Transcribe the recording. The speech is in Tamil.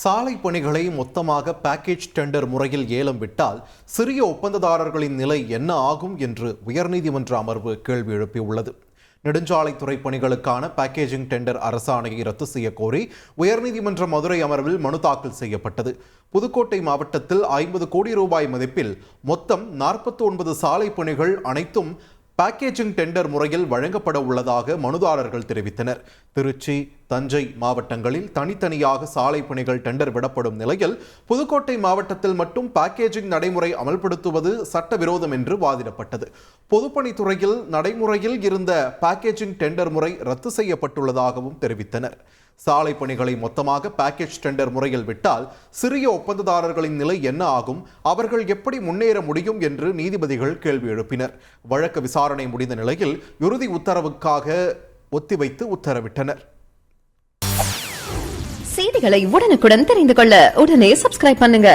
சாலை பணிகளை மொத்தமாக பேக்கேஜ் டெண்டர் முறையில் ஏலம் விட்டால் சிறிய ஒப்பந்ததாரர்களின் நிலை என்ன ஆகும் என்று உயர்நீதிமன்ற அமர்வு கேள்வி எழுப்பியுள்ளது. நெடுஞ்சாலைத்துறை பணிகளுக்கான பேக்கேஜிங் டெண்டர் அரசாணையை ரத்து செய்ய கோரி உயர்நீதிமன்ற மதுரை அமர்வில் மனு தாக்கல் செய்யப்பட்டது. புதுக்கோட்டை மாவட்டத்தில் 50 கோடி ரூபாய் மதிப்பில் மொத்தம் 49 சாலை பணிகள் அனைத்தும் பேக்கேஜிங் டெண்டர் முறையில் வழங்கப்பட உள்ளதாக மனுதாரர்கள் தெரிவித்தனர். திருச்சி, தஞ்சை மாவட்டங்களில் தனித்தனியாக சாலை பணிகள் டெண்டர் விடப்படும் நிலையில் புதுக்கோட்டை மாவட்டத்தில் மட்டும் பேக்கேஜிங் நடைமுறை அமல்படுத்துவது சட்டவிரோதம் என்று வாதிடப்பட்டது. பொதுப்பணித்துறையில் நடைமுறையில் இருந்த பேக்கேஜிங் டெண்டர் முறை ரத்து செய்யப்பட்டுள்ளதாகவும் தெரிவித்தனர். சாலை பணிகளை மொத்தமாக பேக்கேஜ் டெண்டர் முறையில் விட்டால் சிறிய ஒப்பந்ததாரர்களின் நிலை என்ன ஆகும், அவர்கள் எப்படி முன்னேற முடியும் என்று நீதிபதிகள் கேள்வி எழுப்பினர். வழக்கு விசாரணை முடிந்த நிலையில் இறுதி உத்தரவுக்காக ஒத்திவைத்து உத்தரவிட்டனர். செய்திகளை உடனுக்குடன் தெரிந்து கொள்ள உடனே சப்ஸ்கிரைப் பண்ணுங்க.